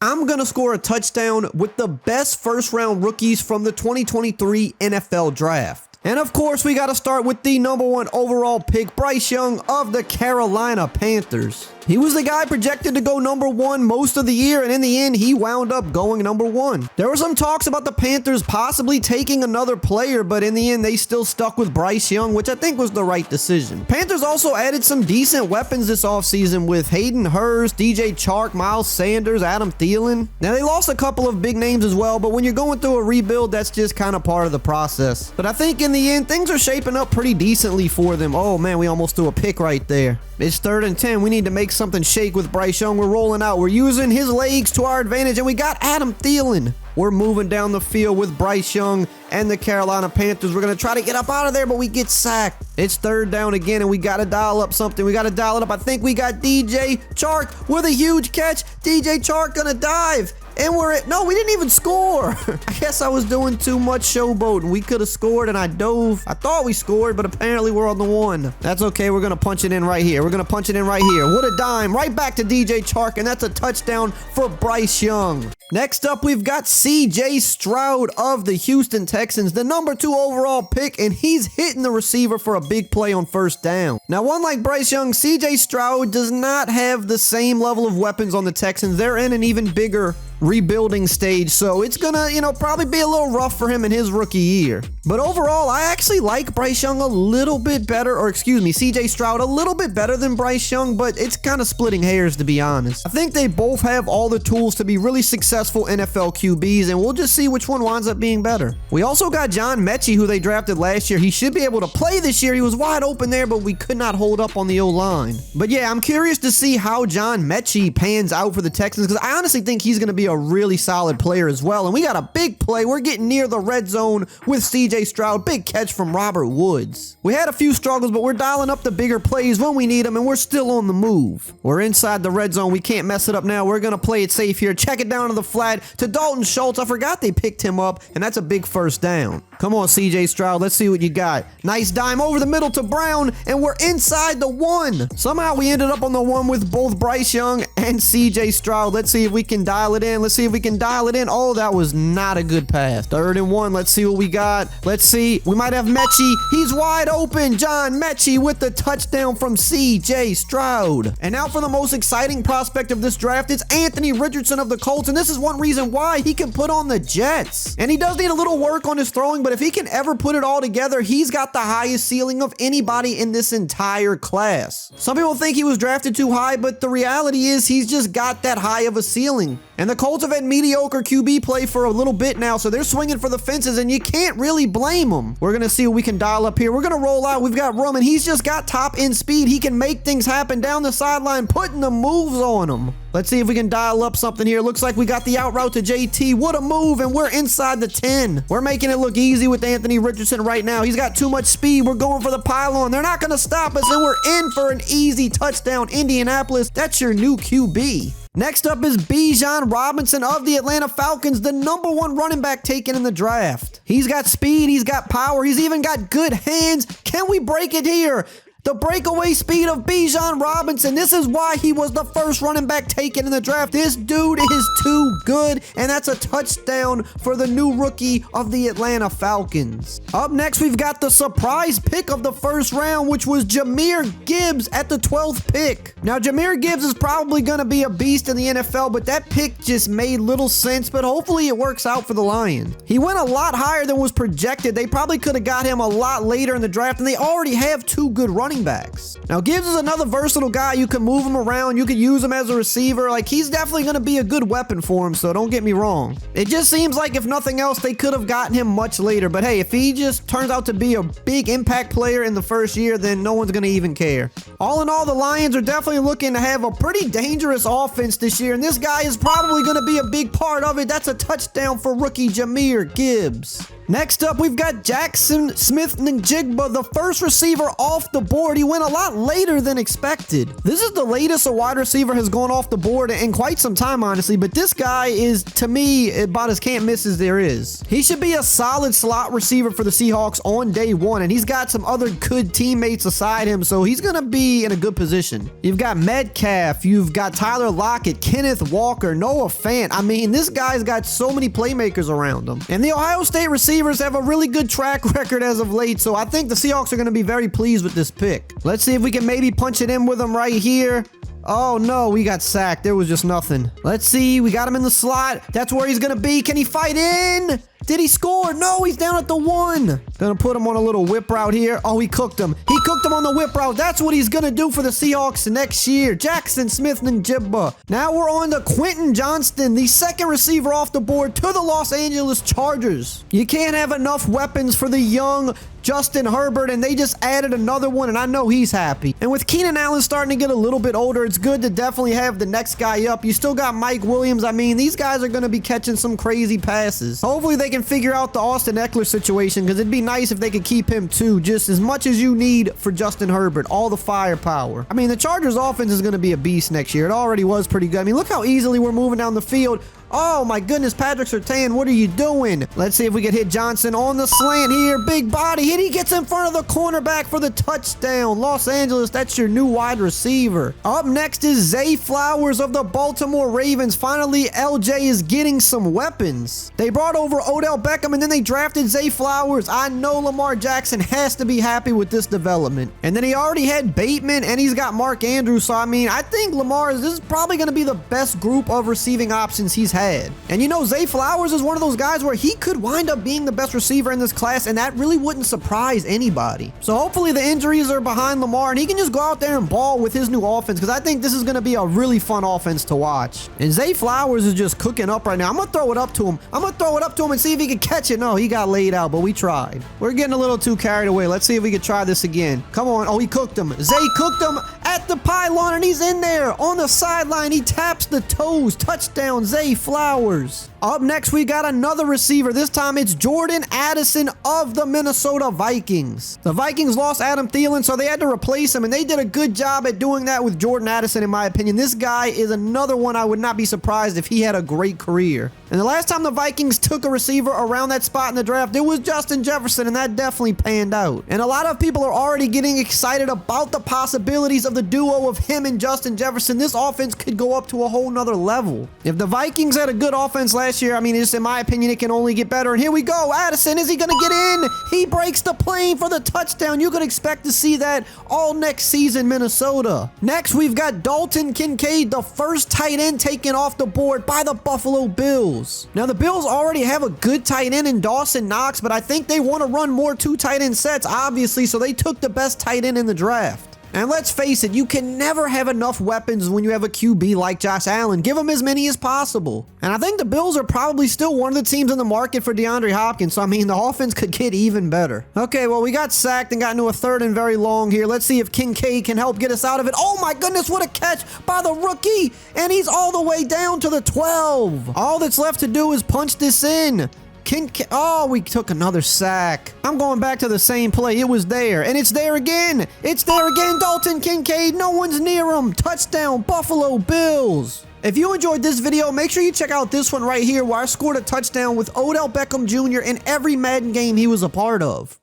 I'm going to score a touchdown with the best first-round rookies from the 2023 NFL Draft. And of course, we got to start with the #1 overall pick, Bryce Young of the Carolina Panthers. He was the guy projected to go #1 most of the year, and in the end, he wound up going #1. There were some talks about the Panthers possibly taking another player, but in the end, they still stuck with Bryce Young, which I think was the right decision. Panthers also added some decent weapons this offseason with Hayden Hurst, DJ Chark, Miles Sanders, Adam Thielen. Now, they lost a couple of big names as well, but when you're going through a rebuild, that's just kind of part of the process. But I think in the end, things are shaping up pretty decently for them. Oh man, we almost threw a pick right there. It's 3rd and 10. We need to make something shake with Bryce Young. We're rolling out. We're using his legs to our advantage, and we got Adam Thielen. We're moving down the field with Bryce Young and the Carolina Panthers. We're going to try to get up out of there, but we get sacked. It's 3rd down again, and we got to dial up something. We got to dial it up. I think we got DJ Chark with a huge catch. DJ Chark going to dive. And no, we didn't even score. I guess I was doing too much showboating. We could have scored and I dove. I thought we scored, but apparently we're on the 1. That's okay. We're going to punch it in right here. We're going to punch it in right here. What a dime. Right back to DJ Chark, and that's a touchdown for Bryce Young. Next up, we've got CJ Stroud of the Houston Texans, the #2 overall pick, and he's hitting the receiver for a big play on 1st down. Now, unlike Bryce Young, CJ Stroud does not have the same level of weapons on the Texans. They're in an even bigger rebuilding stage, so it's gonna, probably be a little rough for him in his rookie year. But overall, I actually like Bryce Young a little bit better, or excuse me, CJ Stroud a little bit better than Bryce Young, but it's kind of splitting hairs, to be honest. I think they both have all the tools to be really successful NFL QBs, and we'll just see which one winds up being better. We also got John Mechie, who they drafted last year. He should be able to play this year. He was wide open there, but we could not hold up on the O-line. But yeah, I'm curious to see how John Mechie pans out for the Texans, because I honestly think he's going to be a really solid player as well. And we got a big play. We're getting near the red zone with CJ Stroud. Big catch from Robert Woods. We had a few struggles, but we're dialing up the bigger plays when we need them, and we're still on the move. We're inside the red zone. We can't mess it up now. We're going to play it safe here. Check it down to the flat to Dalton Schultz. I forgot they picked him up, and that's a big 1st down. Come on, CJ Stroud. Let's see what you got. Nice dime over the middle to Brown, and we're inside the 1. Somehow we ended up on the 1 with both Bryce Young and CJ Stroud. Let's see if we can dial it in. Let's see if we can dial it in. Oh, that was not a good pass. 3rd and 1. Let's see what we got. Let's see. We might have Mechie. He's wide open. John Mechie with the touchdown from CJ Stroud. And now for the most exciting prospect of this draft, it's Anthony Richardson of the Colts, and this is one reason why he can put on the Jets. And he does need a little work on his throwing, but if he can ever put it all together, he's got the highest ceiling of anybody in this entire class. Some people think he was drafted too high, but the reality is he's just got that high of a ceiling. And the Colts have had mediocre QB play for a little bit now, so they're swinging for the fences, and you can't really blame them. We're going to see what we can dial up here. We're going to roll out. We've got room, and he's just got top end speed. He can make things happen down the sideline, putting the moves on them. Let's see if we can dial up something here. Looks like we got the out route to JT. What a move, and we're inside the 10. We're making it look easy with Anthony Richardson right now. He's got too much speed. We're going for the pylon. They're not going to stop us, and we're in for an easy touchdown. Indianapolis, that's your new QB. Next up is Bijan Robinson of the Atlanta Falcons, the #1 running back taken in the draft. He's got speed, he's got power, he's even got good hands. Can we break it here? The breakaway speed of Bijan Robinson. This is why he was the first running back taken in the draft. This dude is too good, and that's a touchdown for the new rookie of the Atlanta Falcons. Up next, we've got the surprise pick of the 1st round, which was Jahmyr Gibbs at the 12th pick. Now, Jahmyr Gibbs is probably going to be a beast in the NFL, but that pick just made little sense, but hopefully it works out for the Lions. He went a lot higher than was projected. They probably could have got him a lot later in the draft, and they already have 2 good running backs. Now, Gibbs is another versatile guy. You can move him around. You can use him as a receiver. Like, he's definitely going to be a good weapon for him, so don't get me wrong. It just seems like if nothing else, they could have gotten him much later. But hey, if he just turns out to be a big impact player in the 1st year, then no one's going to even care. All in all, the Lions are definitely looking to have a pretty dangerous offense this year, and this guy is probably going to be a big part of it. That's a touchdown for rookie Jahmyr Gibbs. Next up, we've got Jackson Smith-Njigba, the first receiver off the board. He went a lot later than expected. This is the latest a wide receiver has gone off the board in quite some time, honestly, but this guy is, to me, about as can't miss as there is. He should be a solid slot receiver for the Seahawks on day one, and he's got some other good teammates aside him, so he's going to be in a good position. You've got Metcalf, you've got Tyler Lockett, Kenneth Walker, Noah Fant. I mean, this guy's got so many playmakers around him. And the Ohio State receivers have a really good track record as of late, so I think the Seahawks are going to be very pleased with this pick. Let's see if we can maybe punch it in with him right here. Oh no, we got sacked. There was just nothing. Let's see. We got him in the slot. That's where he's going to be. Can he fight in? Did he score? No, he's down at the 1. Gonna put him on a little whip route here. Oh, he cooked him. He cooked him on the whip route. That's what he's gonna do for the Seahawks next year. Jackson Smith-Njigba. Now we're on to Quentin Johnston, the second receiver off the board to the Los Angeles Chargers. You can't have enough weapons for the young Justin Herbert, and they just added another one, and I know he's happy. And with Keenan Allen starting to get a little bit older, it's good to definitely have the next guy up. You still got Mike Williams. I mean, these guys are going to be catching some crazy passes. Hopefully they can figure out the Austin Eckler situation, because it'd be nice if they could keep him too, just as much as you need for Justin Herbert, all the firepower. I mean, the Chargers offense is going to be a beast next year. It already was pretty good. I mean, look how easily we're moving down the field. Oh my goodness, Patrick Surtain, what are you doing? Let's see if we can hit Johnson on the slant here. Big body hit. He gets in front of the cornerback for the touchdown. Los Angeles, that's your new wide receiver. Up next is Zay Flowers of the Baltimore Ravens. Finally, LJ is getting some weapons. They brought over Odell Beckham and then they drafted Zay Flowers. I know Lamar Jackson has to be happy with this development. And then he already had Bateman and he's got Mark Andrews. So, I mean, I think this is probably going to be the best group of receiving options he's had. And you know, Zay Flowers is one of those guys where he could wind up being the best receiver in this class, and that really wouldn't surprise anybody. So hopefully the injuries are behind Lamar and he can just go out there and ball with his new offense, because I think this is going to be a really fun offense to watch. And Zay Flowers is just cooking up right now. I'm going to throw it up to him. And see if he can catch it. No, he got laid out, but we tried. We're getting a little too carried away. Let's see if we can try this again. Come on. Oh, he cooked him. Zay cooked him at the pylon, and he's in there on the sideline. He taps the toes. Touchdown, Zay Flowers. Up next, we got another receiver. This time it's Jordan Addison of the Minnesota Vikings. The Vikings lost Adam Thielen, so they had to replace him, and they did a good job at doing that with Jordan Addison, in my opinion. This guy is another one I would not be surprised if he had a great career. And the last time the Vikings took a receiver around that spot in the draft, it was Justin Jefferson, and that definitely panned out. And a lot of people are already getting excited about the possibilities of the duo of him and Justin Jefferson. This offense could go up to a whole nother level. If the Vikings had a good offense last year, I mean, just in my opinion, it can only get better. And here we go. Addison, is he going to get in? He breaks the plane for the touchdown. You can expect to see that all next season, Minnesota. Next, we've got Dalton Kincaid, the first tight end taken off the board by the Buffalo Bills. Now, the Bills already have a good tight end in Dawson Knox, but I think they want to run more two tight end sets, obviously, so they took the best tight end in the draft. And let's face it, you can never have enough weapons when you have a QB like Josh Allen. Give him as many as possible. And I think the Bills are probably still one of the teams in the market for DeAndre Hopkins, so I mean, the offense could get even better. Okay, well, we got sacked and got into a 3rd and very long here. Let's see if Kincaid can help get us out of it. Oh my goodness, what a catch by the rookie! And he's all the way down to the 12. All that's left to do is punch this in. Oh, we took another sack. I'm going back to the same play. It was there, and it's there again. It's there again. Dalton Kincaid. No one's near him. Touchdown, Buffalo Bills. If you enjoyed this video, make sure you check out this one right here where I scored a touchdown with Odell Beckham Jr. in every Madden game he was a part of.